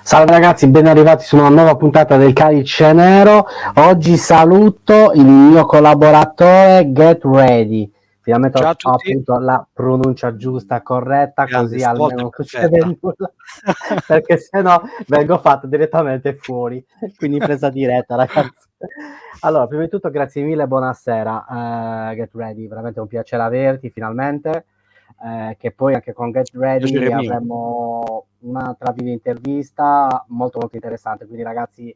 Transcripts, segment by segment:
Salve ragazzi, ben arrivati su una nuova puntata del Calice Nero. Oggi saluto il mio collaboratore Get Ready. Finalmente Ciao a ho tutti. appunto la pronuncia giusta, corretta, Grande, così stavolta almeno è non succede perfetta. nulla, perché sennò vengo fatto direttamente fuori, quindi presa diretta ragazzi. Allora, prima di tutto grazie mille, buonasera Get Ready, veramente un piacere averti finalmente. Che poi anche con Get Ready Piacere mio. avremo un'altra video intervista molto molto interessante, quindi ragazzi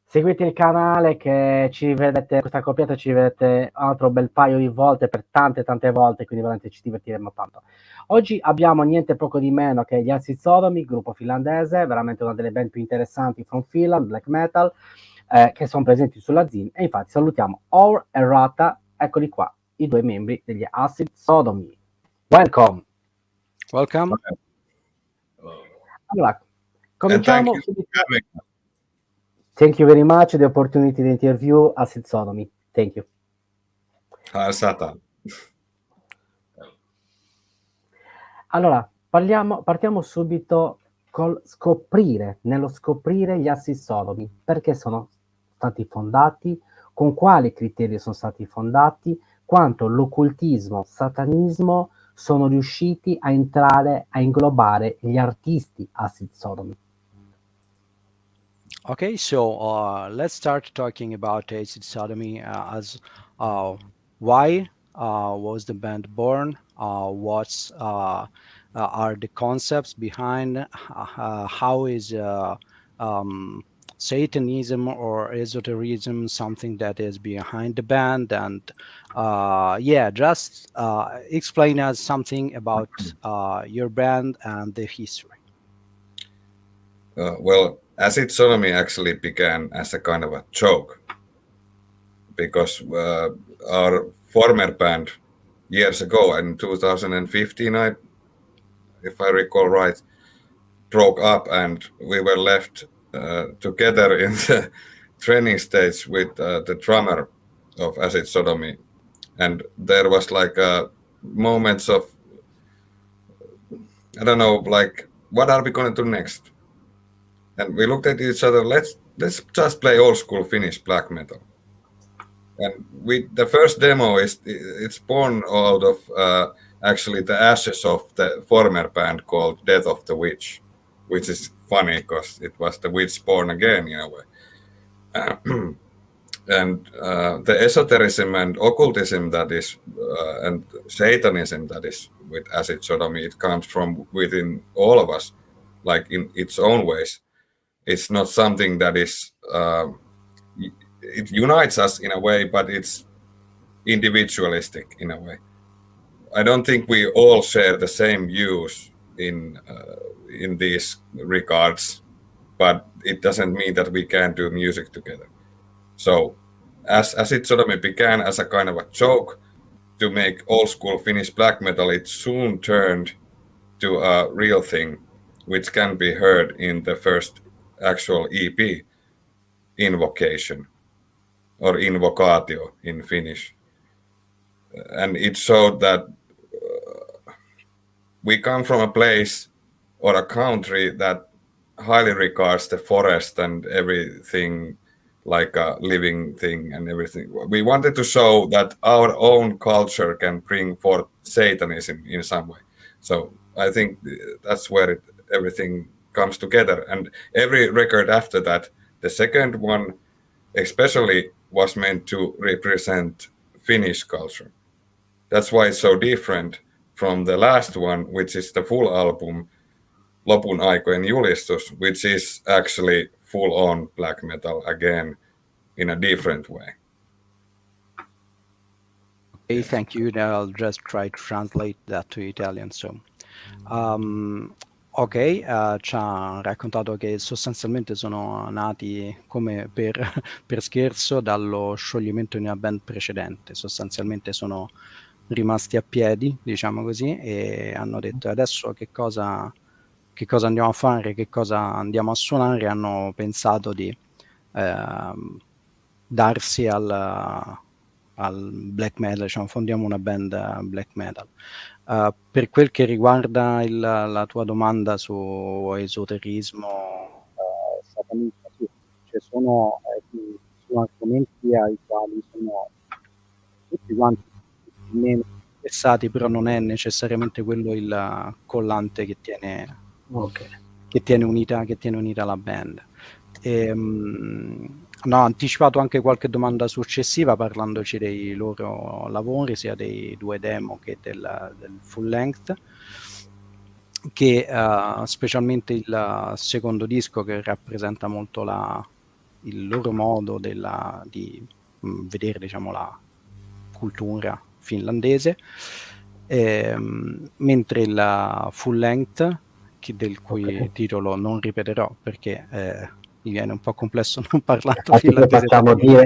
seguite il canale che ci vedete, questa coppiata ci vedete un altro bel paio di volte per tante volte, quindi veramente ci divertiremo tanto. Oggi abbiamo niente poco di meno che gli Askio Sodomy, gruppo finlandese, veramente una delle band più interessanti from Finland, black metal, che sono presenti sulla Zin, e infatti salutiamo Or e Rata, eccoli qua, i due membri degli Askio Sodomy. Welcome. Welcome. Allora, And thank cominciamo you subito. for having us. Thank you very much the opportunity to interview Askio Sodomy. Thank you. Satan. Allora, partiamo subito nello scoprire gli Askio Sodomy, perché sono stati fondati, con quali criteri sono stati fondati, quanto l'occultismo, satanismo sono riusciti a entrare, a inglobare gli artisti Askio Sodomy. Okay, so let's start talking about Acid Sodomy as why was the band born? What are the concepts behind? How is Satanism or esotericism something that is behind the band? And yeah, just explain us something about your band and the history. Well, Acid Sodomy actually began as a kind of a joke because our former band years ago in 2015, if I recall right, broke up and we were left together in the training stage with the drummer of Acid Sodomy. And there was like moments of, I don't know, like, what are we going to do next? And we looked at each other, let's just play old school Finnish black metal. And the first demo it's born out of actually the ashes of the former band called Death of the Witch, which is funny because it was the witch born again in a way. And the esotericism and occultism that is, and Satanism that is with Acid Sodomy, it comes from within all of us, like in its own ways. It's not something that is, it unites us in a way, but it's individualistic in a way. I don't think we all share the same views in these regards, but it doesn't mean that we can't do music together. So as it sort of began as a kind of a joke to make old school Finnish black metal, it soon turned to a real thing, which can be heard in the first actual EP, Invocation, or Invocatio in Finnish. And it showed that we come from a place or a country that highly regards the forest and everything like a living thing and everything. We wanted to show that our own culture can bring forth Satanism in some way. So I think that's where everything comes together. And every record after that, the second one especially was meant to represent Finnish culture. That's why it's so different from the last one, which is the full album, Lopun aikojen julistus, which is actually full-on black metal again in a different way. Okay, thank you. I'll just try to translate that to Italian. So, ok, ci ha raccontato che sostanzialmente sono nati come per scherzo dallo scioglimento di una band precedente. Sostanzialmente sono rimasti a piedi, diciamo così, e hanno detto adesso che cosa andiamo a fare, che cosa andiamo a suonare. Hanno pensato di darsi al black metal, diciamo, fondiamo una band black metal. Per quel che riguarda la tua domanda su esoterismo assolutamente sì. Cioè sono argomenti ai quali sono tutti quanti meno interessati, però non è necessariamente quello il collante che tiene unita la band. No, ho anticipato anche qualche domanda successiva parlandoci dei loro lavori, sia dei 2 demo che del full length, che specialmente il secondo disco, che rappresenta molto il loro modo di vedere, diciamo, la cultura finlandese, mentre il full length, del cui titolo non ripeterò perché mi viene un po' complesso non parlando finlandese.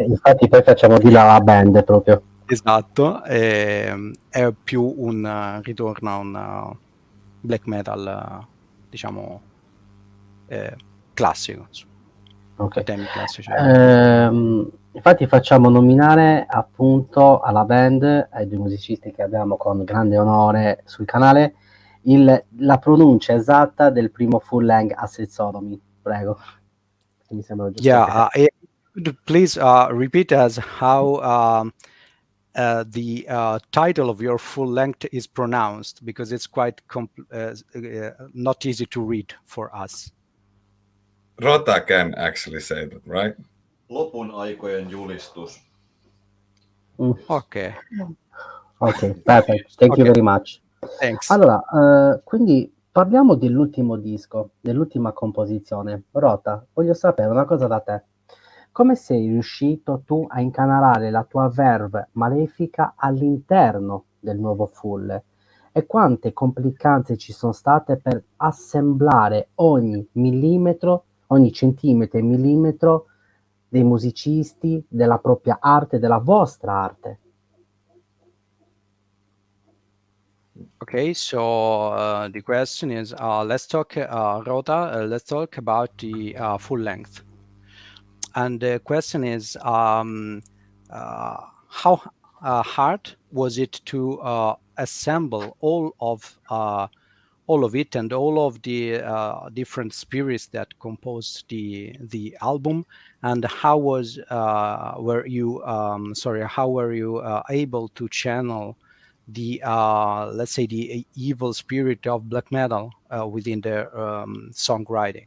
Infatti poi facciamo dire alla band proprio. Esatto, è più un ritorno a un black metal, diciamo, classico, Okay. temi classici. Infatti facciamo nominare appunto alla band, ai 2 musicisti che abbiamo con grande onore sul canale, la pronuncia esatta del primo full length Asset Sodomy, prego. Mi sembra giusto. Yeah, please repeat us how the title of your full length is pronounced, because it's quite not easy to read for us. Rota can actually say that, right? Lopun aikojen julistus. Ok, perfect. Thank you very much. Thanks. Allora, quindi parliamo dell'ultimo disco, dell'ultima composizione. Rota, voglio sapere una cosa da te. Come sei riuscito tu a incanalare la tua verve malefica all'interno del nuovo full? E quante complicanze ci sono state per assemblare ogni millimetro, ogni centimetro e millimetro dei musicisti, della propria arte, della vostra arte? Okay, so the question is, let's talk, Rota, let's talk about the full length. And the question is, how hard was it to assemble all of it and all of the different spirits that composed the album, and how were you able to channel the let's say the evil spirit of black metal within the songwriting?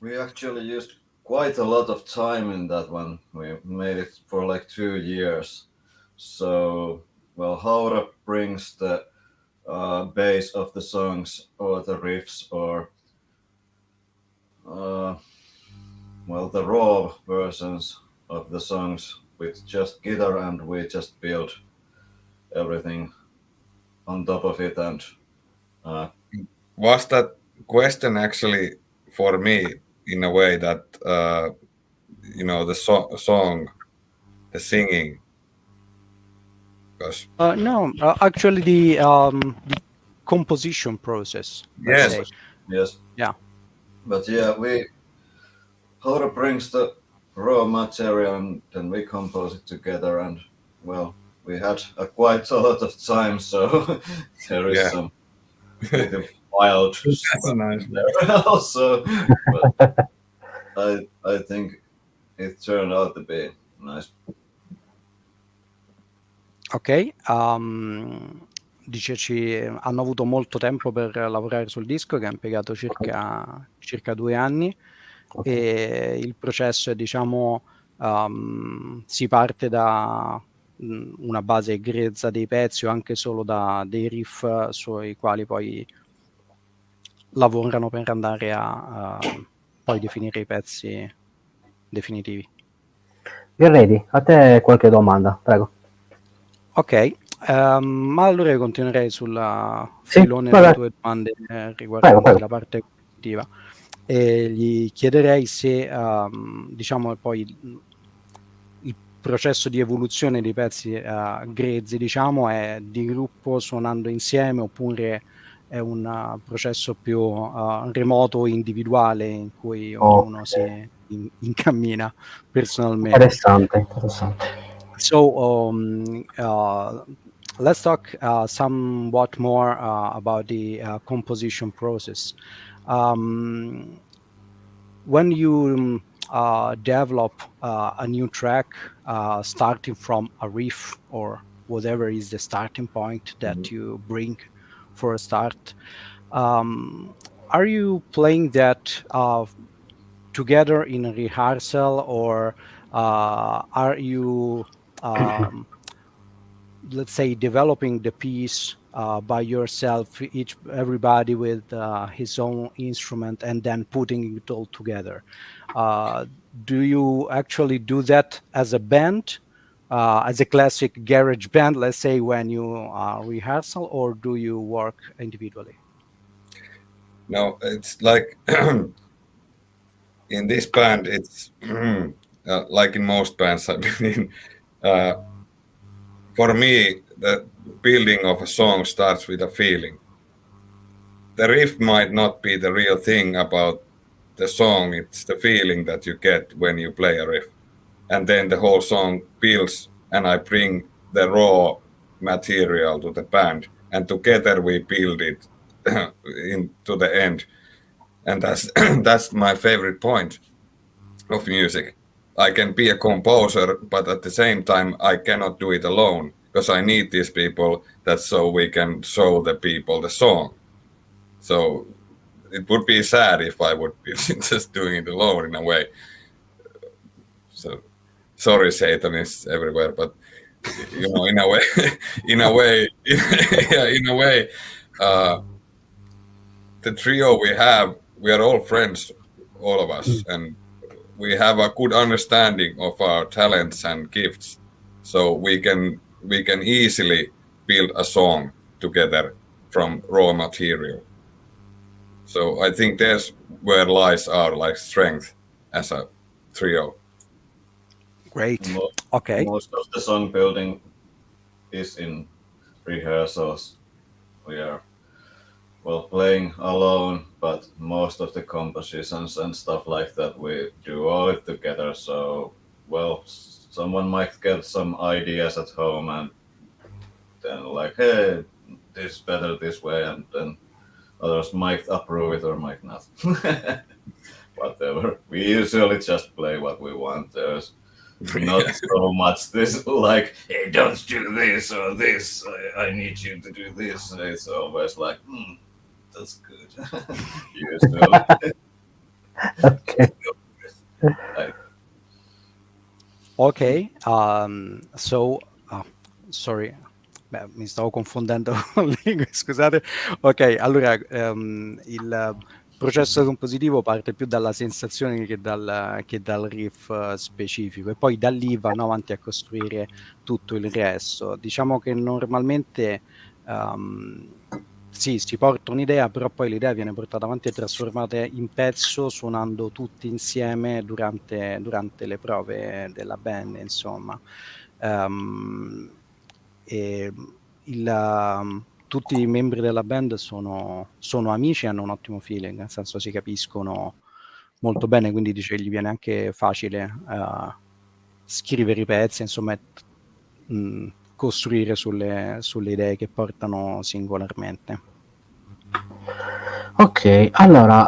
We actually used quite a lot of time in that one. We made it for like 2 years. So, well, Haura brings the base of the songs or the riffs or well, the raw versions of the songs with just guitar, and we just build everything on top of it. And was that question actually for me in a way that the song, the singing? No, actually the composition process. Yes. Yes. Yeah. But yeah, Haura brings the raw material and then we compose it together, and well, we had quite a lot of time, so there is some pretty wild stuff there also. But I think it turned out to be nice. Ok, dice hanno avuto molto tempo per lavorare sul disco, che ha impiegato circa 2 anni, e il processo è, diciamo, si parte da una base grezza dei pezzi o anche solo da dei riff sui quali poi lavorano per andare a poi definire i pezzi definitivi. You're ready? A te qualche domanda, prego. Ok, ma allora io continuerei sul filone delle tue domande riguardanti la parte cognitiva, e gli chiederei se diciamo poi il processo di evoluzione dei pezzi grezzi, diciamo, è di gruppo suonando insieme, oppure è un processo più remoto, individuale, in cui ognuno si incammina personalmente. Interessante. So let's talk somewhat more about the composition process. when you develop a new track, starting from a riff or whatever is the starting point that you bring for a start, are you playing that together in a rehearsal, or are you let's say developing the piece by yourself, everybody with his own instrument, and then putting it all together? Do you actually do that as a band, as a classic garage band, let's say, when you rehearsal, or do you work individually? No, it's like in this band, it's like in most bands I've been in. For me, the building of a song starts with a feeling. The riff might not be the real thing about the song, it's the feeling that you get when you play a riff. And then the whole song builds, and I bring the raw material to the band, and together we build it into the end. And that's that's my favorite point of music. I can be a composer, but at the same time, I cannot do it alone because I need these people. That's so we can show the people the song. So it would be sad if I would be just doing it alone in a way. So sorry, Satanists everywhere, but you know, in a way, yeah, in a way, the trio we are all friends, all of us, and we have a good understanding of our talents and gifts, so we can easily build a song together from raw material. So I think there's where lies our like strength as a trio. Great. Okay. Most of the song building is in rehearsals. We are playing alone, but most of the compositions and stuff like that we do all it together. So someone might get some ideas at home and then like, hey, this is better this way, and then others might approve it or might not. Whatever. We usually just play what we want. There's not so much this like, hey, don't do this or this. I need you to do this. It's always like, that's good. Usually. Ok. Ok, so sorry, mi stavo confondendo con lingue, scusate. Ok, allora il processo compositivo parte più dalla sensazione che dal riff specifico, e poi da lì vanno avanti a costruire tutto il resto. Diciamo che normalmente sì, si porta un'idea, però poi l'idea viene portata avanti e trasformata in pezzo suonando tutti insieme durante le prove della band, insomma. E tutti i membri della band sono amici e hanno un ottimo feeling, nel senso si capiscono molto bene, quindi dice gli viene anche facile scrivere i pezzi, insomma, costruire sulle idee che portano singolarmente. Ok, allora,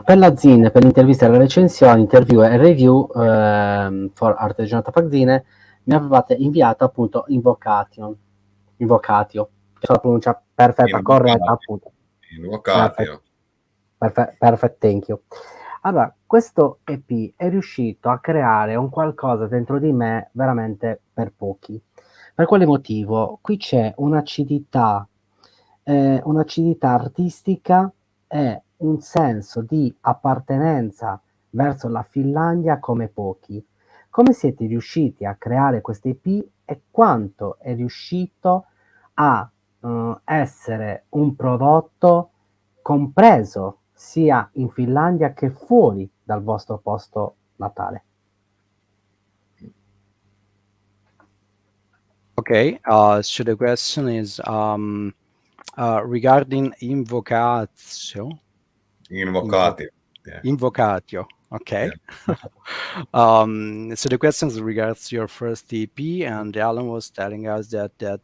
per la zine, per l'intervista e la recensione, interview e review for Artigianato Zine, mi avevate inviato appunto Invocatio, che è la pronuncia perfetta, corretta appunto. Invocatio. Perfetto, thank you. Allora, questo EP è riuscito a creare un qualcosa dentro di me veramente per pochi. Per quale motivo? Qui c'è un'acidità artistica e un senso di appartenenza verso la Finlandia come pochi. Come siete riusciti a creare questo EP e quanto è riuscito a essere un prodotto compreso sia in Finlandia che fuori dal vostro posto natale? Okay, so the question is regarding Invocatio. Yeah. Invocatio, okay. Yeah. So the question regards your first EP, and Alan was telling us that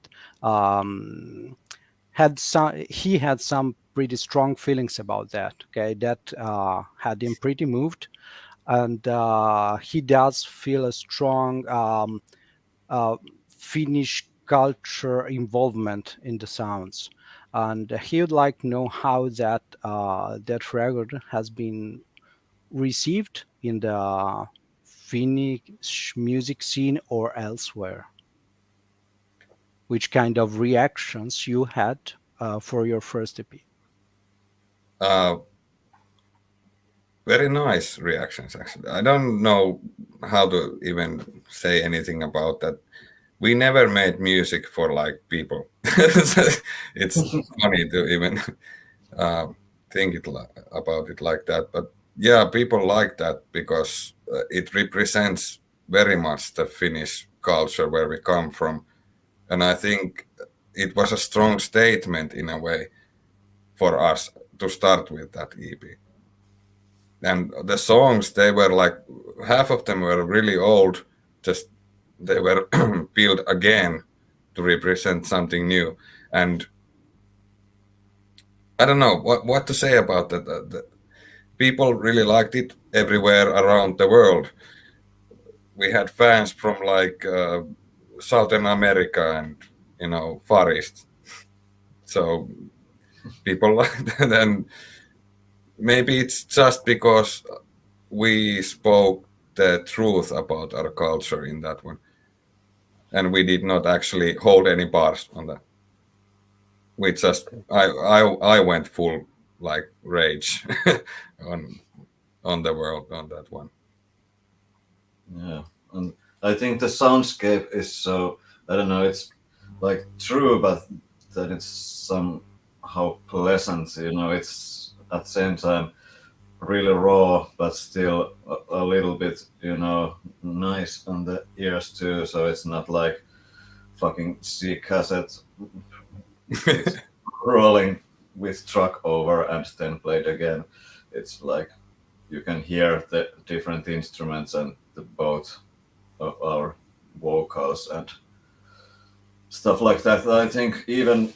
he had some pretty strong feelings about that. Okay, that had him pretty moved, and he does feel a strong Finnish culture involvement in the sounds, and he would like to know how that that record has been received in the Finnish music scene or elsewhere. Which kind of reactions you had for your first EP? Very nice reactions, actually. I don't know how to even say anything about that. We never made music for like people. It's funny to even think about it like that. But yeah, people like that because it represents very much the Finnish culture where we come from. And I think it was a strong statement in a way for us to start with that EP. And the songs, they were like, half of them were really old, just they were built again to represent something new. And I don't know what to say about that. The people really liked it everywhere around the world. We had fans from like Southern America and, you know, Far East. So people liked that. And maybe it's just because we spoke the truth about our culture in that one. And we did not actually hold any bars on that. We just, I went full like rage on the world on that one. Yeah, and I think the soundscape is so, I don't know, it's like true, but that it's somehow pleasant, you know, it's at the same time really raw, but still a little bit, you know, nice on the ears too, so it's not like fucking C cassette rolling with truck over and then played again. It's like you can hear the different instruments and the both of our vocals and stuff like that. I think even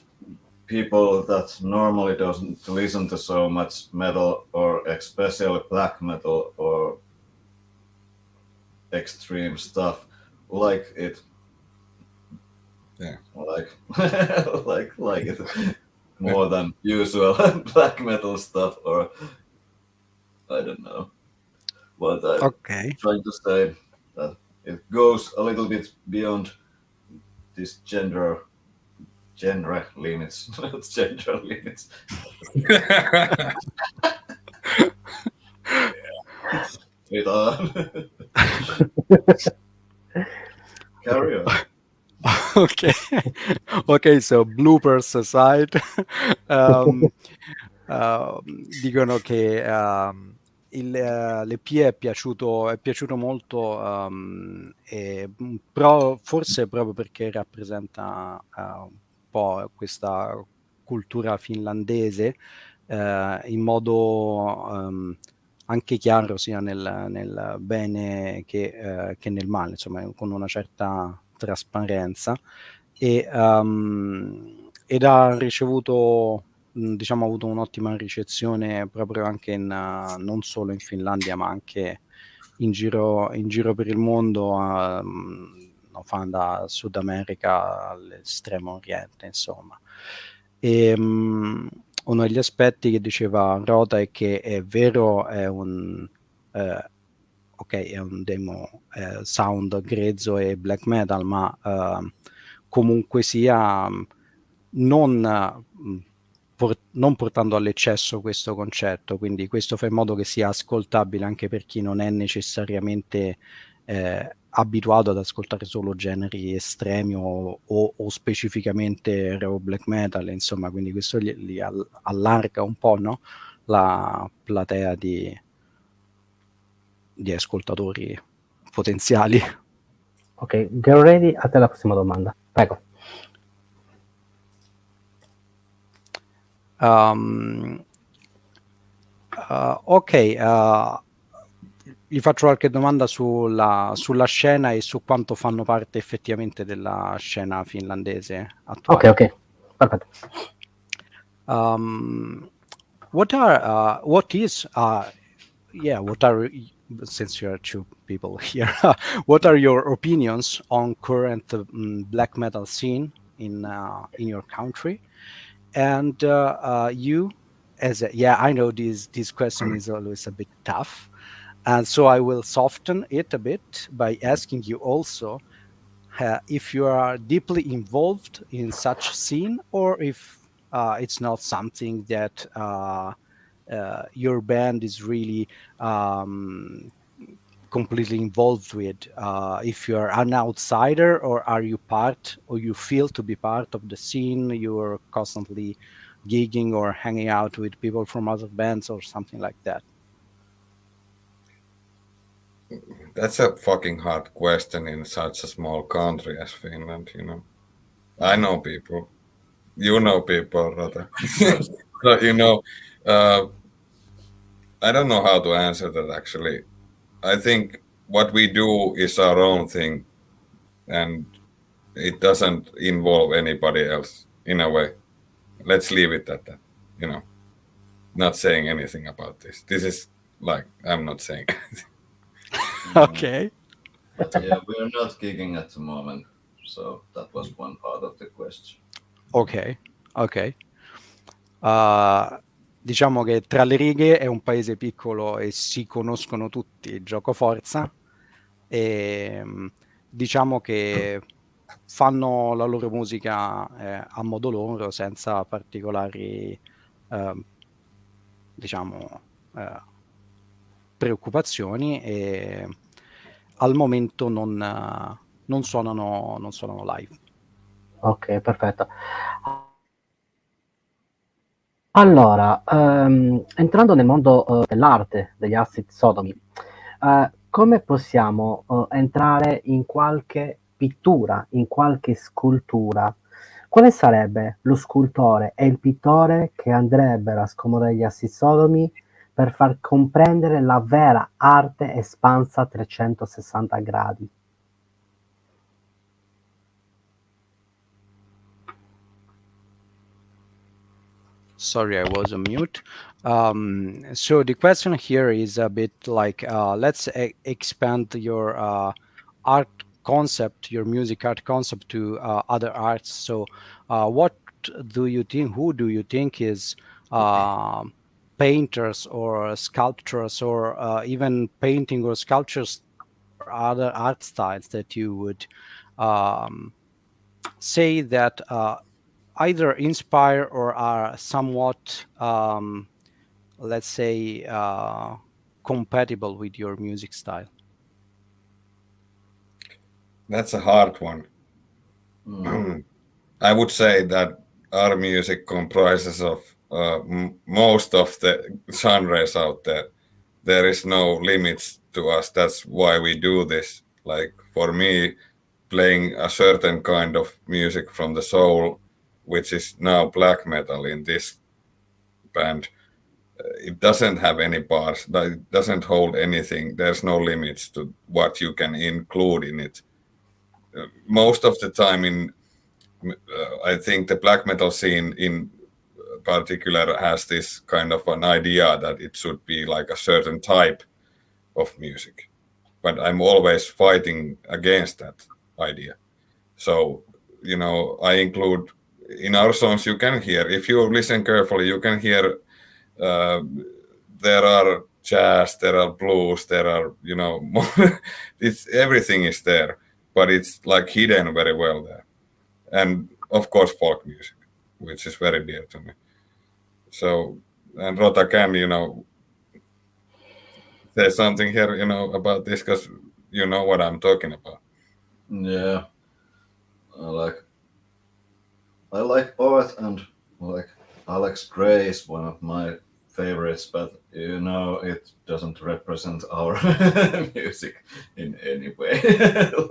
people that normally doesn't listen to so much metal, or especially black metal or extreme stuff, like it. Yeah. like it more than usual black metal stuff, or I don't know. But I'm trying to say that it goes a little bit beyond this genre limits. Gender limits. Wait on. Carry on. Ok, so bloopers aside, dicono che l'EP è piaciuto molto, forse proprio perché rappresenta un po' questa cultura finlandese in modo anche chiaro, sia nel bene che nel male, insomma, con una certa trasparenza, ed ha ricevuto, diciamo, ha avuto un'ottima ricezione proprio anche non solo in Finlandia, ma anche in giro per il mondo, fan da Sud America all'estremo oriente, insomma. E uno degli aspetti che diceva Rota è che è vero, è un è un demo sound grezzo e black metal, ma comunque sia non portando all'eccesso questo concetto, quindi questo fa in modo che sia ascoltabile anche per chi non è necessariamente abituato ad ascoltare solo generi estremi o specificamente raw black metal, insomma, quindi questo li allarga un po', no? La platea di ascoltatori potenziali. Ok, get ready, a te la prossima domanda, prego. Gli faccio qualche domanda sulla scena e su quanto fanno parte effettivamente della scena finlandese attuale. Ok, perfetto. What are, since you are two people here, what are your opinions on current black metal scene in your country? And you, I know this question is always a bit tough, and so I will soften it a bit by asking you also if you are deeply involved in such scene, or if it's not something that your band is really completely involved with. If you're an outsider, or are you part, or you feel to be part of the scene, you're constantly gigging or hanging out with people from other bands or something like that? That's a fucking hard question in such a small country as Finland, you know. I know people. You know people, rather. So, you know, I don't know how to answer that actually. I think what we do is our own thing, and it doesn't involve anybody else in a way. Let's leave it at that, you know. Not saying anything about this. This is like, I'm not saying. Okay. Yeah, we're not gigging at the moment, so that was one part of the question. Ok, ok. Diciamo che Tra le righe è un paese piccolo e si conoscono tutti, giocoforza, e diciamo che fanno la loro musica a modo loro, senza particolari diciamo preoccupazioni, e al momento non suonano live. Ok, perfetto. Allora, entrando nel mondo dell'arte, degli asset Sodomy, come possiamo entrare in qualche pittura, in qualche scultura? Quale sarebbe lo scultore e il pittore che andrebbero a scomodare gli asset Sodomy per far comprendere la vera arte espansa a 360 gradi? Sorry, I was on mute. So the question here is a bit like, let's expand your art concept, your music art concept, to other arts. So what do you think, who do you think is painters or sculptors, or even painting or sculptures, or other art styles that you would say that either inspire or are somewhat, let's say, compatible with your music style? That's a hard one. I would say that our music comprises of most of the genres out there. There is no limits to us. That's why we do this. Like for me, playing a certain kind of music from the soul, which is now black metal in this band, it doesn't have any bars. It doesn't hold anything. There's no limits to what you can include in it. Most of the time, I think the black metal scene in particular has this kind of an idea that it should be like a certain type of music, but I'm always fighting against that idea. So, you know, I include in our songs, you can hear, if you listen carefully, you can hear there are jazz, there are blues, there are, you know, it's everything is there, but it's like hidden very well there. And of course, folk music, which is very dear to me. So, and Rota, can, you know, say something here, you know, about this, because you know what I'm talking about. Yeah, I like Oath, and like Alex Gray is one of my favorites, but you know it doesn't represent our music in any way.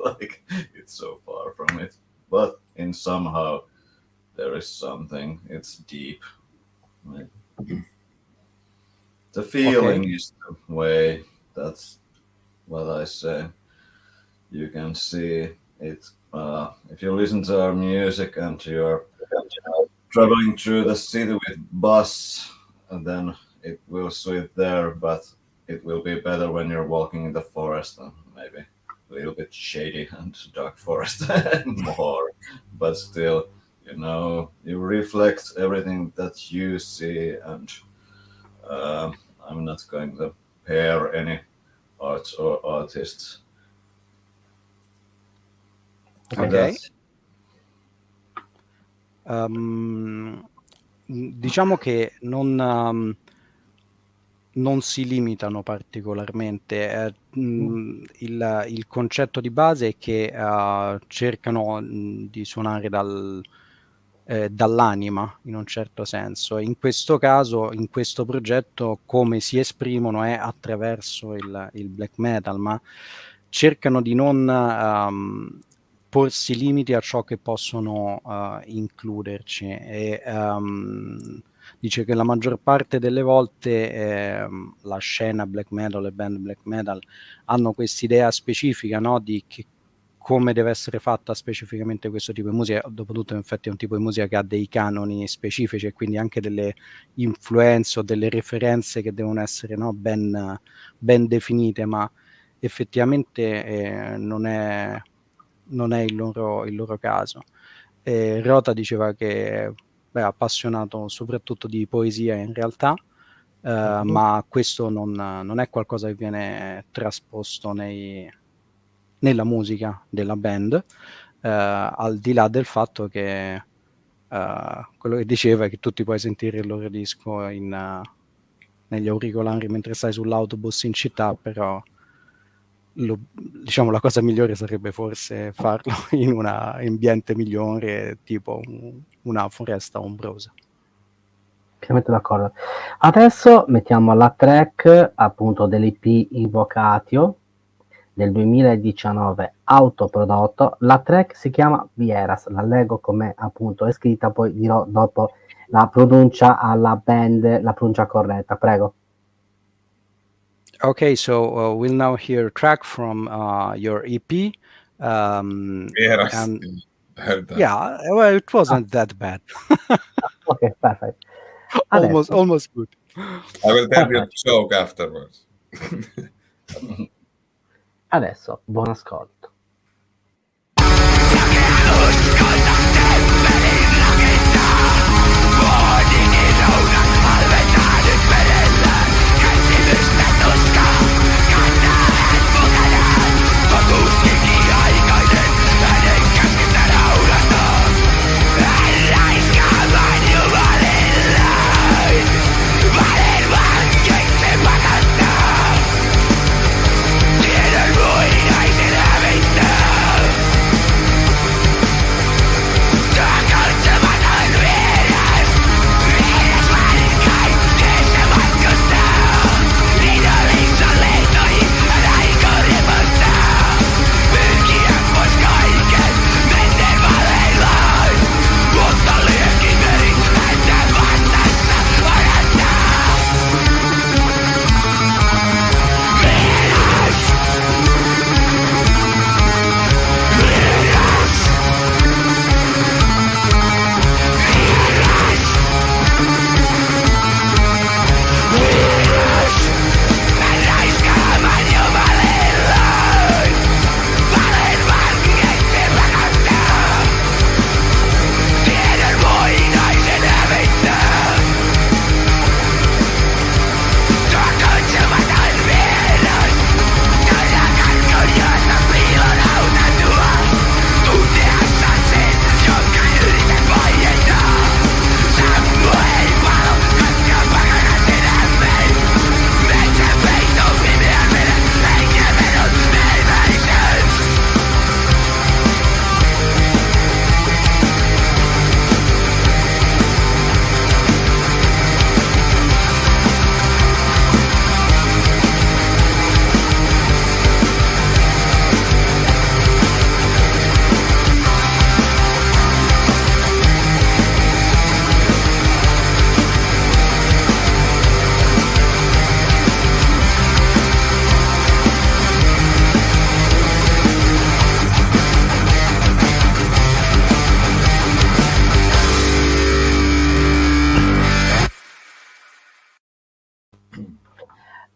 Like it's so far from it, but in somehow there is something. It's deep. Like, the feeling is the way. That's what I say. You can see it if you listen to our music and you're traveling through the city with bus, and then it will suit there, but it will be better when you're walking in the forest and maybe a little bit shady and dark forest more. But still, you know, you reflect everything that you see, and I'm not going to pair any art or artists. Ok. Diciamo che non si limitano particolarmente. Il concetto di base è che cercano di suonare dall'anima, in un certo senso. In questo caso, in questo progetto, come si esprimono è attraverso il black metal, ma cercano di non porsi limiti a ciò che possono includerci, e dice che la maggior parte delle volte la scena black metal, le band black metal hanno quest'idea specifica, no, di come deve essere fatta specificamente questo tipo di musica. Dopotutto infatti è un tipo di musica che ha dei canoni specifici e quindi anche delle influenze o delle referenze che devono essere, no, ben definite, ma effettivamente non è il loro caso. Rota diceva che è appassionato soprattutto di poesia in realtà, ma questo non è qualcosa che viene trasposto nella musica della band, al di là del fatto che quello che diceva è che tu ti puoi sentire il loro disco negli auricolari mentre stai sull'autobus in città, però diciamo la cosa migliore sarebbe forse farlo in un ambiente migliore, tipo una foresta ombrosa. Pienamente d'accordo. Adesso mettiamo la track appunto dell'EP Invocatio del 2019, autoprodotto. La track si chiama Vieras, la leggo come appunto è scritta, poi dirò dopo la pronuncia alla band, la pronuncia corretta, prego. Okay, so we'll now hear a track from your EP. Yes, And I heard that. yeah, well, it wasn't that bad. Ok, perfetto. Almost good. I will tell you a joke afterwards. Adesso, buon ascolto. Tiene ruinas en la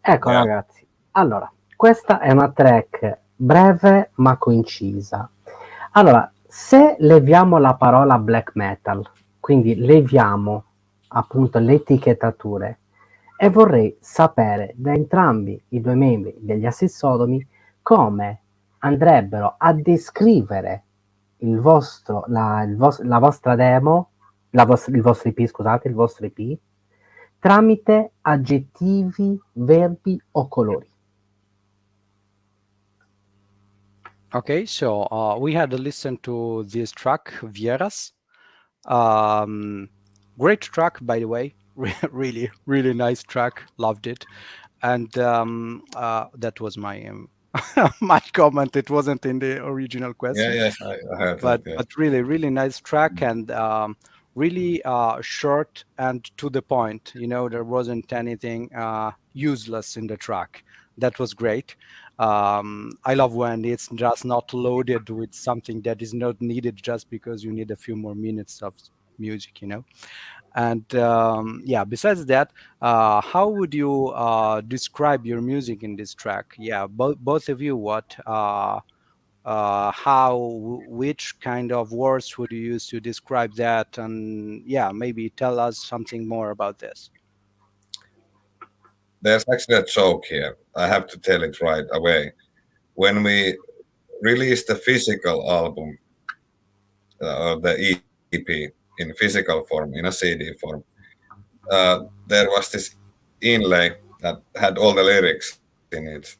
Ecco Yeah. ragazzi, allora, questa è una track breve ma concisa. Allora, se leviamo la parola black metal, quindi leviamo appunto le etichettature, e vorrei sapere da entrambi i due membri degli Askio Sodomy come andrebbero a descrivere la vostra demo, il vostro EP, scusate, il vostro EP, tramite aggettivi, verbi o colori. Okay, so we had to listen to this track, Vieras. Great track, by the way. Really, really nice track. Loved it. And that was my my comment. It wasn't in the original question. Yeah, I heard But that. Yeah. but really nice track, and really short and to the point. You know, there wasn't anything useless in the track. That was great. I love when it's just not loaded with something that is not needed just because you need a few more minutes of music, you know. And yeah, besides that, how would you describe your music in this track? Yeah, both of you, what which kind of words would you use to describe that? And yeah, maybe tell us something more about this. There's actually a joke here. I have to tell it right away. When we released the physical album, the EP in physical form, in a CD form, there was this inlay that had all the lyrics in it.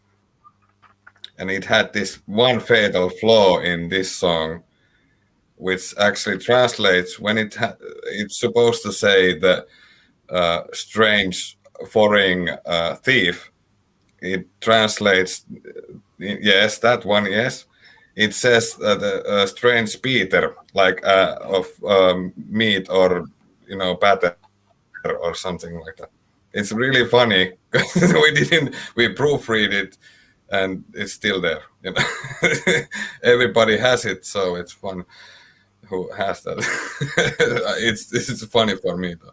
And it had this one fatal flaw in this song, which actually translates when it's supposed to say the strange foreign thief. It translates, yes, that one, yes. It says the strange Peter, like of meat or batter or something like that. It's really funny. We proofread it, and it's still there. You know, everybody has it, so it's fun. Who has that? It's funny for me though.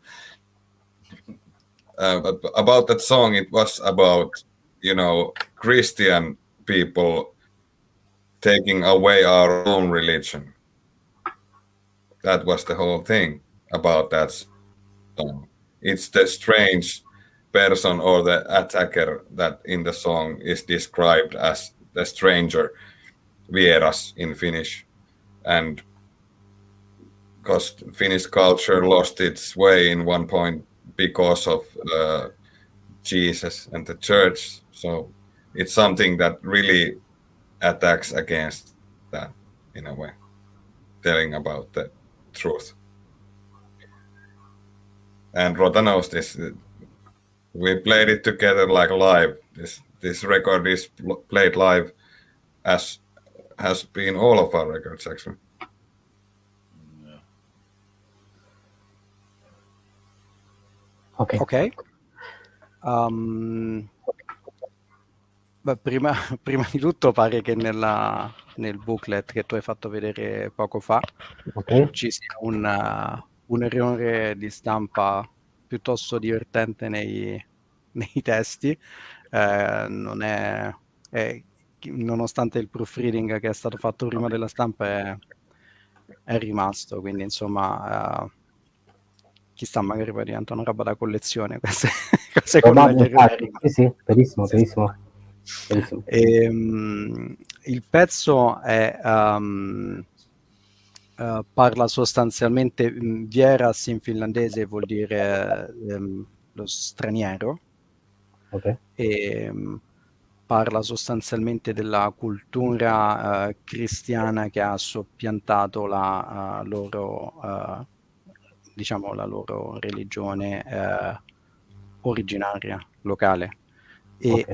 But about that song, it was about Christian people taking away our own religion. That was the whole thing about that song. It's the strange person or the attacker that in the song is described as the stranger, vieras in Finnish, and because Finnish culture lost its way in one point because of Jesus and the church. So it's something that really attacks against that in a way, telling about the truth. And Rota knows this. We played it together like live. This record is played live, as has been all of our records actually. Ok. Beh, prima di tutto pare che nel booklet che tu hai fatto vedere poco fa ci sia un errore di stampa piuttosto divertente nei testi. Non è, nonostante il proofreading che è stato fatto prima della stampa è rimasto, quindi insomma chissà, magari poi diventa una roba da collezione queste cose con gli errori. Sì, verissimo. Il pezzo parla sostanzialmente, vieras in finlandese vuol dire lo straniero, e parla sostanzialmente della cultura cristiana che ha soppiantato la loro diciamo la loro religione originaria, locale, e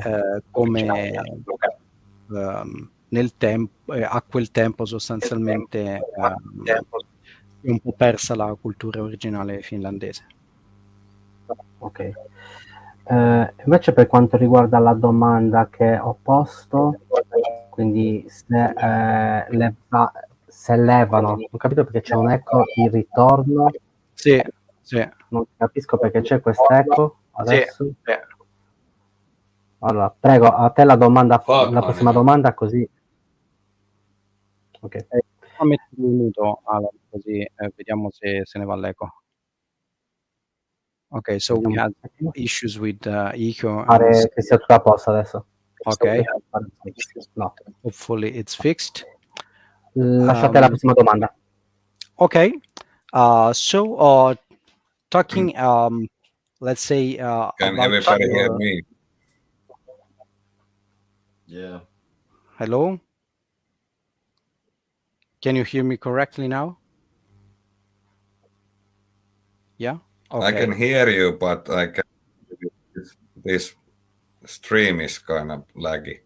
come nel tempo, a quel tempo sostanzialmente è un po' persa la cultura originale finlandese. Ok. Invece per quanto riguarda la domanda che ho posto, quindi se levano, ho capito perché c'è un eco di ritorno. Sì. Non capisco perché c'è quest'eco adesso. Allora, prego, a te la domanda, Fuck, la prossima domanda, così. Ok. Fa mettere il muto, Alan, così vediamo se ne va l'eco. Ok, so we had issues with echo. Pare che sia tutto a posto adesso. Ok. No. Hopefully it's fixed. Lasciate la prossima domanda. Okay. Talking, let's say, Can about everybody hear your... me? Yeah. Hello? Can you hear me correctly now? Yeah? Okay. I can hear you, but I can. This stream is kind of laggy.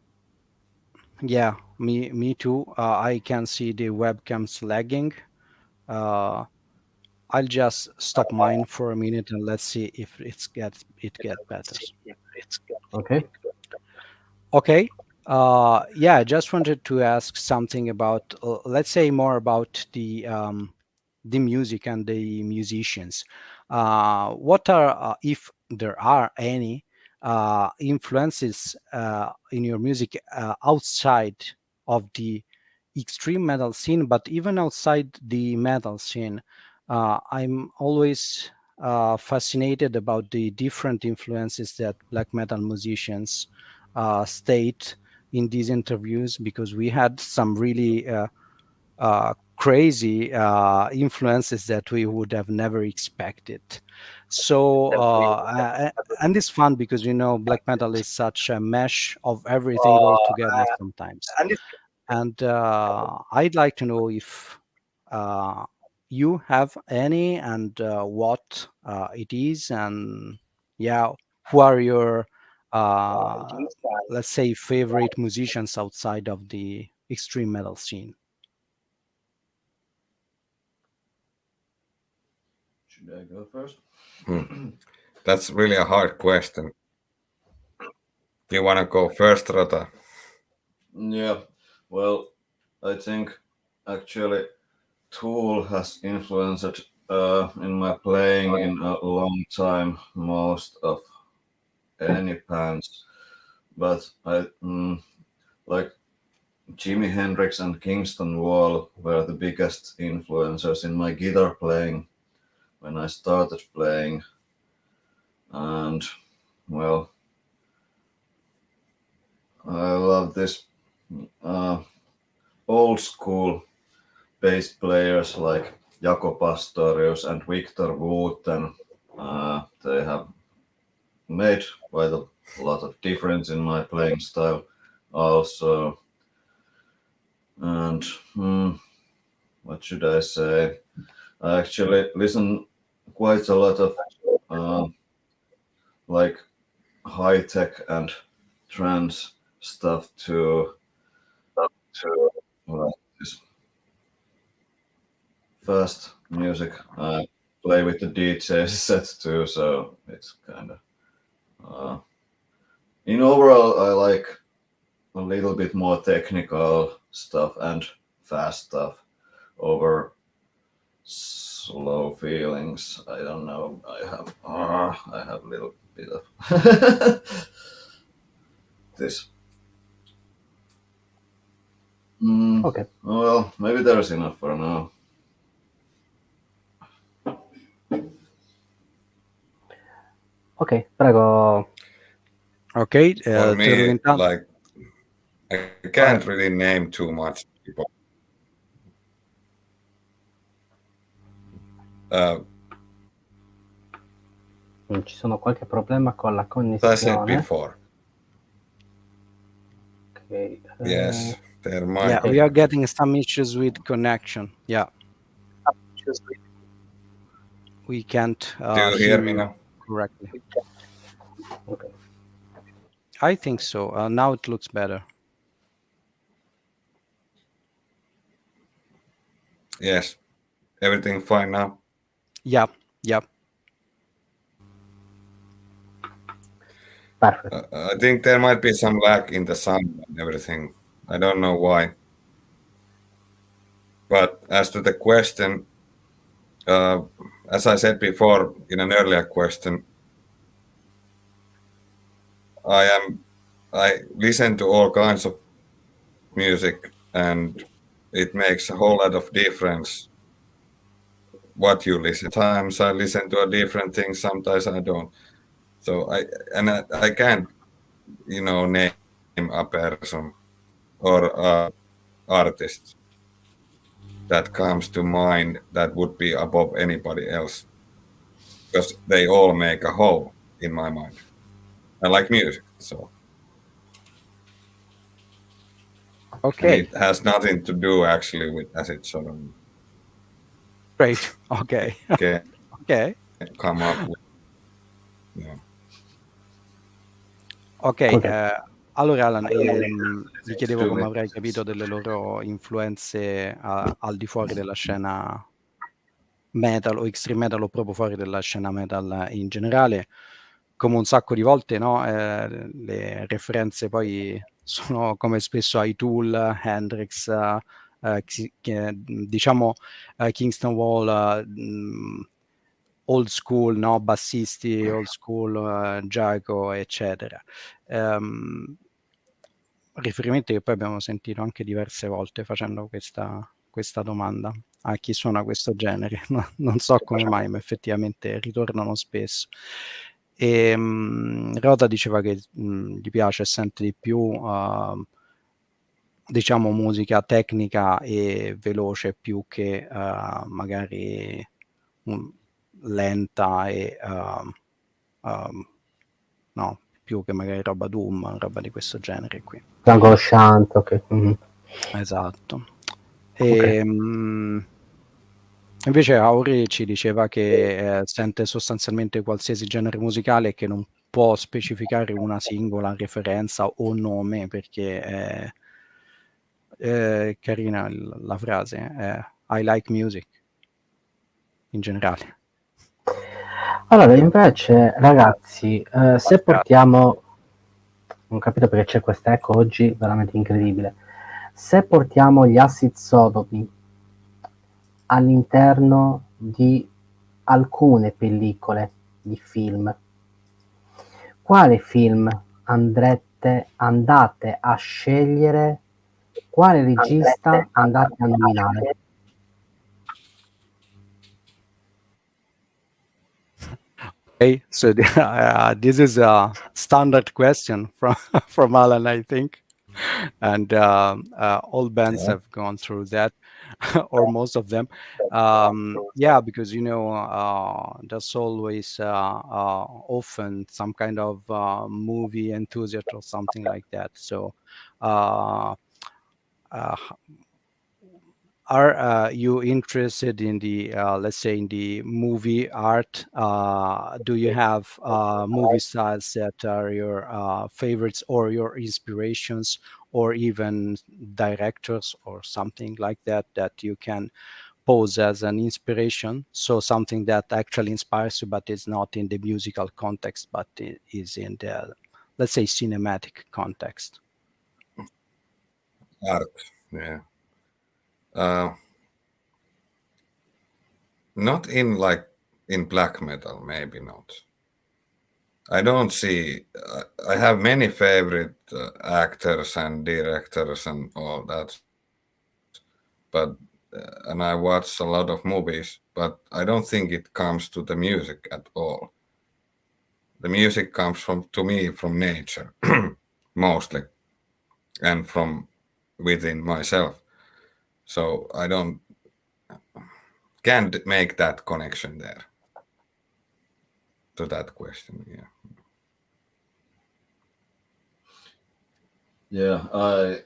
Yeah, me too. I can see the webcams lagging. I'll just stop mine for a minute and let's see if it gets better. Okay. Okay. Yeah, I just wanted to ask something about, let's say, more about the music and the musicians. What are, if there are any, influences in your music outside of the extreme metal scene, but even outside the metal scene? I'm always fascinated about the different influences that black metal musicians state in these interviews, because we had some really crazy influences that we would have never expected. So and it's fun because black metal is such a mesh of everything all together sometimes. And I'd like to know if you have any, and what it is, and yeah, who are your let's say favorite musicians outside of the extreme metal scene. Should I go first? That's really a hard question. Do you want to go first, Rota? Yeah, well, I think actually Tool has influenced in my playing in a long time most of any bands, but I like Jimi Hendrix and Kingston Wall were the biggest influencers in my guitar playing when I started playing, and well, I love this old school bass players like Jaco Pastorius and Victor Wooten. They have made quite a lot of difference in my playing style also. And what should I say? I actually listen quite a lot of like high tech and trance stuff to this fast music. I play with the DJ set too, so it's kind of in overall I like a little bit more technical stuff and fast stuff over slow feelings. I don't know. I have a little bit of this. Okay. Well, maybe there's enough for now. Ok, prego. Okay. For me, like, I can't really name too much people. Ci sono qualche problema con la As I said connessione. before. Okay. Yes, there might Yeah, be. we are getting some issues with connection. Yeah. We can't Do you hear me now? correctly. Okay. I think so. Now it looks better. Yes. Everything fine now? Yep. Perfect. I think there might be some lag in the sound and everything. I don't know why. But as to the question, as I said before in an earlier question, I am I listen to all kinds of music, and it makes a whole lot of difference what you listen. Sometimes I listen to a different thing, sometimes I don't. So I can't, name a person or a artist that comes to mind that would be above anybody else, because they all make a whole in my mind. I like music, so. And Okay, it has nothing to do actually with acid sodomy. great. Okay. Can't Ok, come up with, yeah. ok. Ok. Allora Alan, gli Let's chiedevo do come it. avrai capito delle loro influenze al di fuori della scena metal o extreme metal o proprio fuori dalla scena metal in generale. Come un sacco di volte, no, le referenze poi sono come spesso ai Tool, Hendrix, diciamo Kingston Wall, old school, no, bassisti old school, Jaco, eccetera. Riferimenti che poi abbiamo sentito anche diverse volte facendo questa domanda a chi suona questo genere. Non so come mai, ma effettivamente ritornano spesso. Rota diceva che gli piace e sente di più, diciamo, musica tecnica e veloce più che magari lenta e no, più che magari roba doom, roba di questo genere qui. Angosciante, ok. Mm-hmm. Esatto. Okay. Invece Auri ci diceva che sente sostanzialmente qualsiasi genere musicale e che non può specificare una singola referenza o nome, perché è carina la frase, I like music in generale. Allora, invece, ragazzi, se portiamo, non capito perché c'è quest'eco oggi, veramente incredibile. Se portiamo gli acid sodomy all'interno di alcune pellicole di film, quale film andate a scegliere? Quale regista andate a nominare? Okay, so this is a standard question from Alan, I think, and all bands Yeah. have gone through that, or most of them. Yeah, because there's always often some kind of movie enthusiast or something like that. So, are you interested in the let's say in the movie art? Do you have movie styles that are your favorites or your inspirations, or even directors or something like that that you can pose as an inspiration? So something that actually inspires you but is not in the musical context, but is in the, let's say, cinematic context. Art, yeah. Not in black metal, maybe not. I don't see. I have many favorite actors and directors and all that, but and I watch a lot of movies, but I don't think it comes to the music at all. The music comes to me from nature, mostly, and from within myself. So I can't make that connection there to that question. Yeah. Yeah, I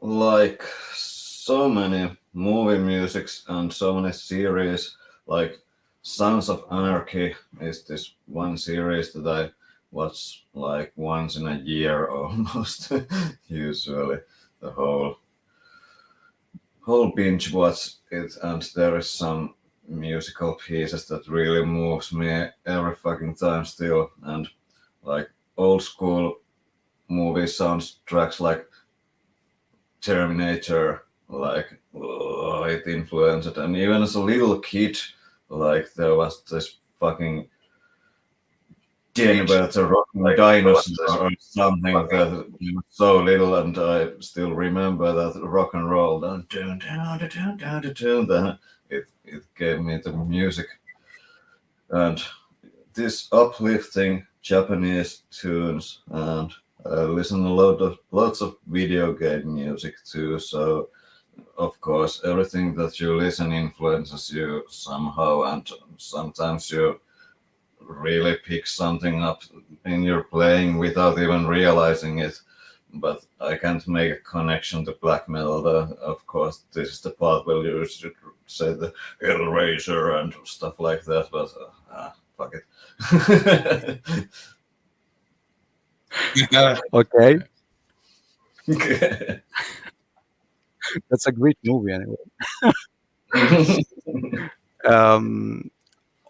like so many movie musics and so many series. Like Sons of Anarchy is this one series that I watch like once in a year almost. Usually, the whole binge watch it, and there is some musical pieces that really moves me every fucking time still, and like old school movie soundtracks like Terminator, like it influenced, and even as a little kid, like there was this fucking Denver to rocking dinosaur or something that was so little, and I still remember that rock and roll. Then it gave me the music, and this uplifting Japanese tunes, and I listen lots of video game music too. So of course everything that you listen influences you somehow, and sometimes you really pick something up in your playing without even realizing it. But I can't make a connection to black metal. Of course, this is the part where you should say the Hellraiser and stuff like that, but fuck it. Okay. That's a great movie anyway.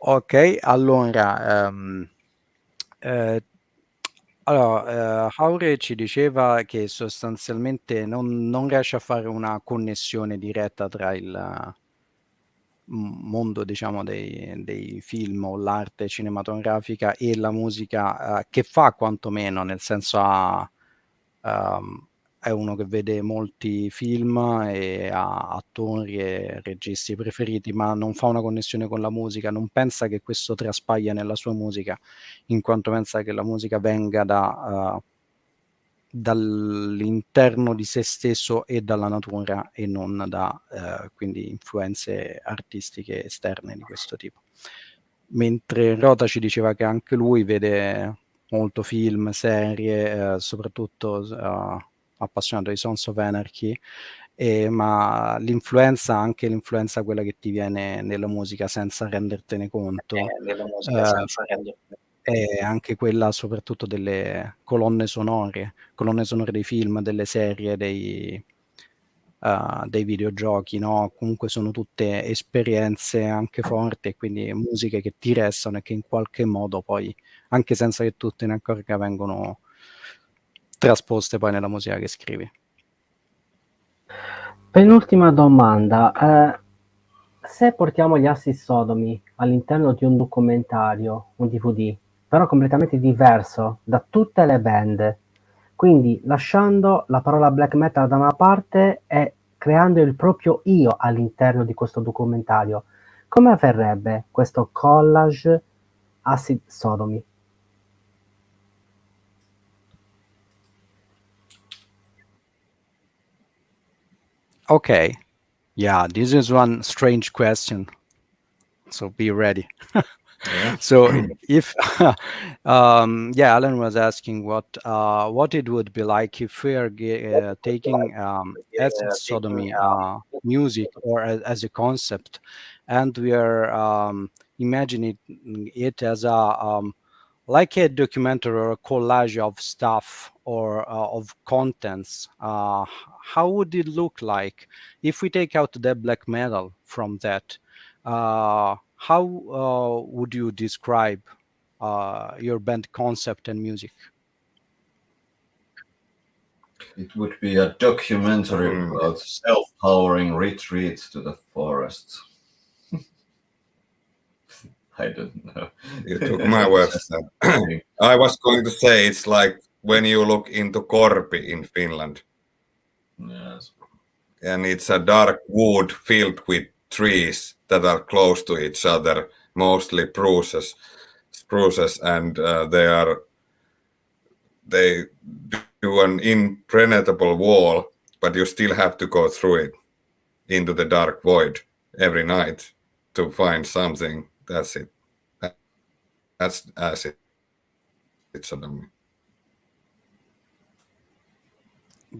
Ok, allora, Haure ci diceva che sostanzialmente non riesce a fare una connessione diretta tra il mondo, diciamo, dei film o l'arte cinematografica e la musica, che fa quantomeno, nel senso è uno che vede molti film e ha attori e registi preferiti, ma non fa una connessione con la musica, non pensa che questo traspaia nella sua musica, in quanto pensa che la musica venga dall'interno di se stesso e dalla natura, e non da quindi influenze artistiche esterne di questo tipo. Mentre Rota ci diceva che anche lui vede molto film, serie, soprattutto appassionato di Sons of Anarchy, ma anche l'influenza quella che ti viene nella musica senza rendertene conto, è anche quella soprattutto delle colonne sonore dei film, delle serie, dei videogiochi, no? Comunque sono tutte esperienze anche forti, e quindi musiche che ti restano e che in qualche modo poi, anche senza che tu te ne accorga, vengono trasposte poi nella musica che scrivi. Penultima domanda. Se portiamo gli assi Sodomy all'interno di un documentario, un DVD, però completamente diverso da tutte le band, quindi lasciando la parola black metal da una parte e creando il proprio io all'interno di questo documentario, come avverrebbe questo collage Acid Sodomy? Okay. Yeah, this is one strange question, so be ready. Yeah. So if Alan was asking what it would be like if we are taking Acid Sodomy music or as a concept, and we are imagining it as a like a documentary or a collage of stuff or of contents. How would it look like if we take out the black metal from that? How would you describe your band concept and music? It would be a documentary about self-powering retreat to the forest. I don't know. You took my words. I was going to say it's like when you look into Korpi in Finland. Yes. And it's a dark wood filled with trees that are close to each other, mostly spruces, and they do an impenetrable wall, but you still have to go through it into the dark void every night to find something. That's it. That's Acid Sodomy.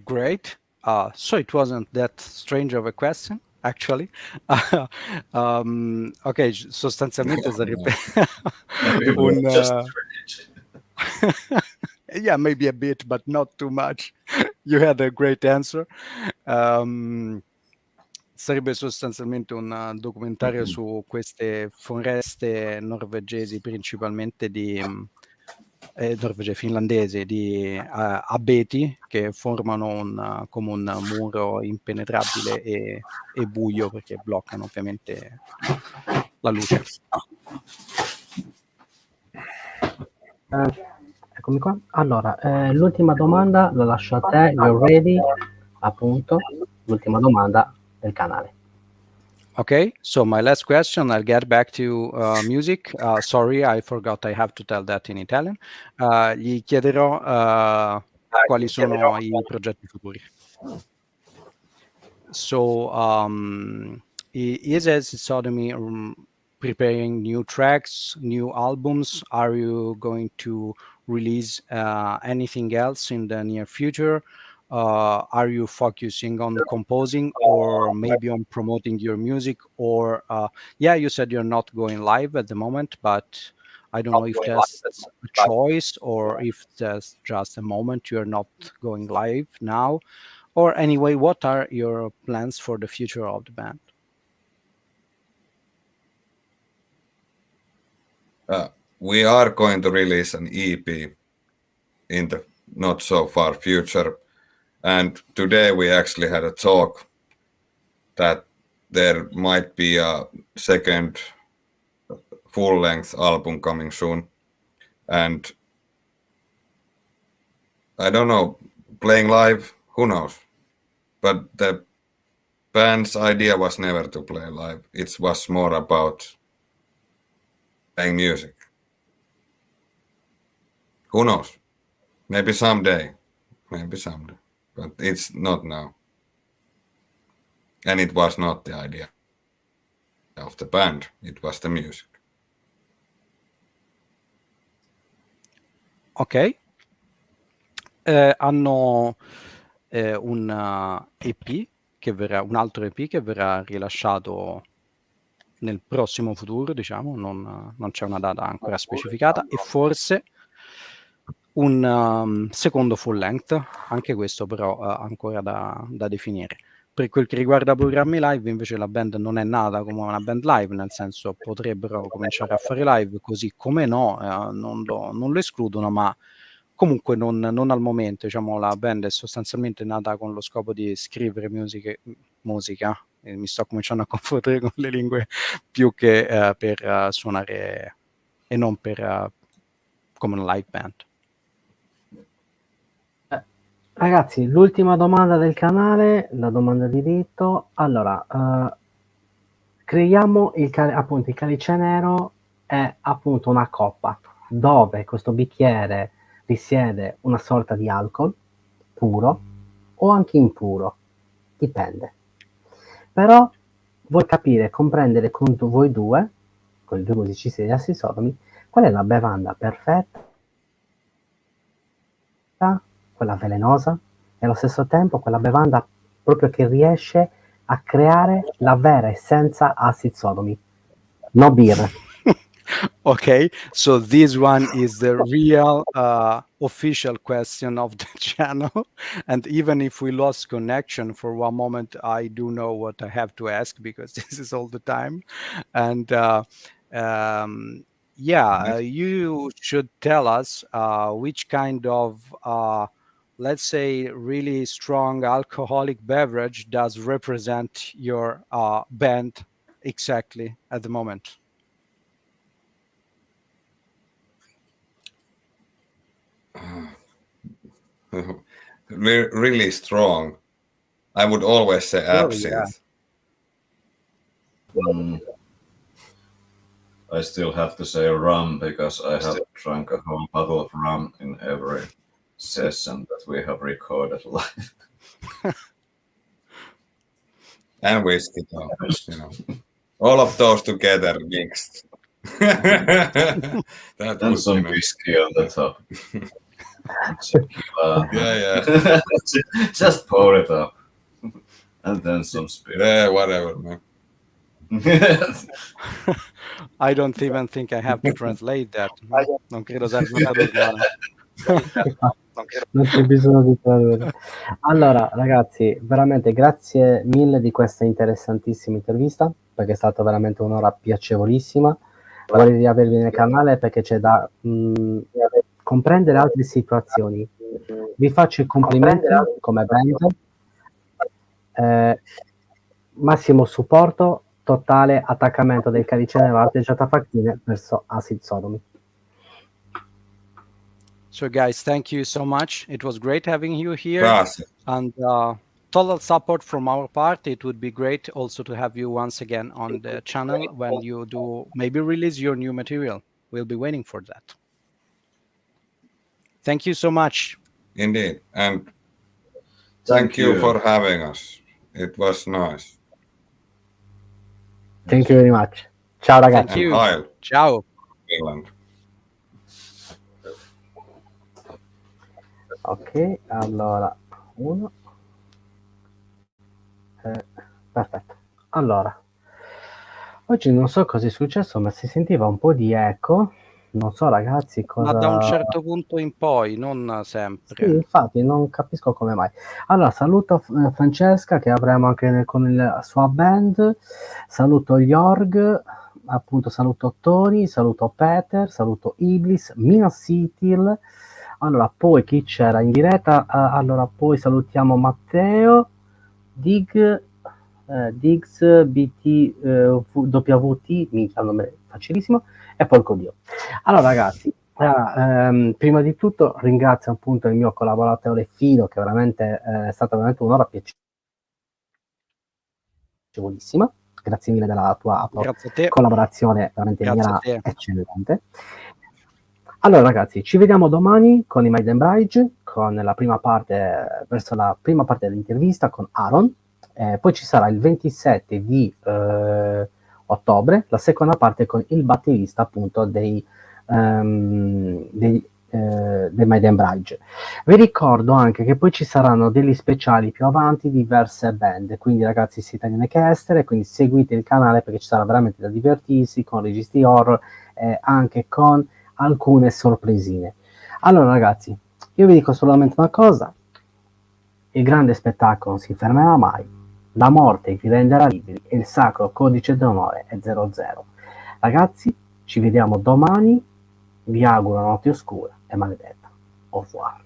Great. So it wasn't that strange of a question, actually. Ok, sostanzialmente sarebbe yeah, maybe a bit, but not too much. You had a great answer. Sarebbe sostanzialmente un documentario su queste foreste norvegesi, principalmente finlandesi, di abeti, che formano come un muro impenetrabile e buio, perché bloccano ovviamente la luce. Eccomi qua. Allora, l'ultima domanda la lascio a te, you're ready, appunto, l'ultima domanda del canale. Okay, so my last question, I'll get back to music. Sorry, I forgot, I have to tell that in Italian. Gli chiederò quali sono i progetti futuri. So, is Sodomy preparing new tracks, new albums? Are you going to release anything else in the near future? Are you focusing on composing or maybe on promoting your music? Or yeah, you said you're not going live at the moment, but I don't know if that's a choice or if that's just a moment you're not going live now. Or anyway, what are your plans for the future of the band? We are going to release an EP in the not so far future. And today we actually had a talk that there might be a second full-length album coming soon. And I don't know, playing live, who knows? But the band's idea was never to play live. It was more about playing music. Who knows? Maybe someday. But it's not now. And it was not the idea of the band, it was the music. Ok. Hanno un EP che verrà, un altro EP che verrà rilasciato nel prossimo futuro, diciamo, non c'è una data ancora specificata, e forse un secondo full length, anche questo però ancora da definire. Per quel che riguarda programmi live, invece, la band non è nata come una band live, nel senso potrebbero cominciare a fare live, così come no, non lo escludono, ma comunque non al momento. Diciamo, la band è sostanzialmente nata con lo scopo di scrivere musica, mi sto cominciando a confondere con le lingue, più che per suonare e non per come una live band. Ragazzi, l'ultima domanda del canale, la domanda di diritto. Allora, creiamo il Calice Nero è appunto una coppa dove questo bicchiere risiede una sorta di alcol puro o anche impuro, dipende. Però vuoi capire, comprendere con voi due, con i due musicisti degli Askio Sodomy, qual è la bevanda perfetta, quella velenosa, e allo stesso tempo quella bevanda proprio che riesce a creare la vera essenza Askio Sodomy. No beer. Okay, so this one is the real official question of the channel, and even if we lost connection for one moment, I do know what I have to ask, because this is all the time. And you should tell us which kind of let's say really strong alcoholic beverage does represent your band exactly at the moment. Really strong. I would always say absinthe. I still have to say rum, because I have drunk a whole bottle of rum in every session that we have recorded live. And whiskey, you know. All of those together mixed. And some whiskey on the top. Yeah. Just pour it up. And then some spirit. Yeah, whatever, man. I don't even think I have to translate that. Non credo serva tradurre. Non c'è bisogno di tradurre. Allora, ragazzi, veramente grazie mille di questa interessantissima intervista, perché è stata veramente un'ora piacevolissima. Vorrei riavervi nel canale perché c'è da comprendere altre situazioni. Vi faccio i complimenti come band. Massimo supporto, totale attaccamento del Calice Nero arteggiata facchine verso Askio Sodomy. So guys, thank you so much. It was great having you here. Grazie. And total support from our part. It would be great also to have you once again on the channel when you do maybe release your new material. We'll be waiting for that. Thank you so much. Indeed. And thank you for having us. It was nice. Thank you very much. Ciao ragazzi. Thank you. Heil, Ciao. Finland. Ok, allora, perfetto. Allora, oggi non so cosa è successo, ma si sentiva un po' di eco. Non so ragazzi cosa... Ma da un certo punto in poi, non sempre. Sì, infatti, non capisco come mai. Allora, saluto Francesca, che avremo anche con la sua band, saluto Jorg, appunto saluto Tony, saluto Peter, saluto Iblis, Mina Sitil. Allora, poi chi c'era in diretta? Allora, poi salutiamo Matteo, Diggs, BT, WT, minchia, nome facilissimo, e poi con Dio. Allora, ragazzi, prima di tutto ringrazio appunto il mio collaboratore Fido, che veramente è stata veramente un'ora piacevolissima. Grazie mille della tua collaborazione, veramente in maniera eccellente. Allora ragazzi, ci vediamo domani con i Maiden Bridge, con la prima parte, verso la prima parte dell'intervista con Aaron, poi ci sarà il 27 di ottobre, la seconda parte con il batterista appunto dei Maiden Bridge. Vi ricordo anche che poi ci saranno degli speciali più avanti di diverse band, quindi ragazzi sia italiane che estere, quindi seguite il canale perché ci sarà veramente da divertirsi con registri horror e anche con alcune sorpresine. Allora ragazzi, io vi dico solamente una cosa: il grande spettacolo non si fermerà mai, la morte vi renderà liberi e il sacro codice d'onore è 00. Ragazzi, ci vediamo domani, vi auguro una notte oscura e maledetta. Au revoir.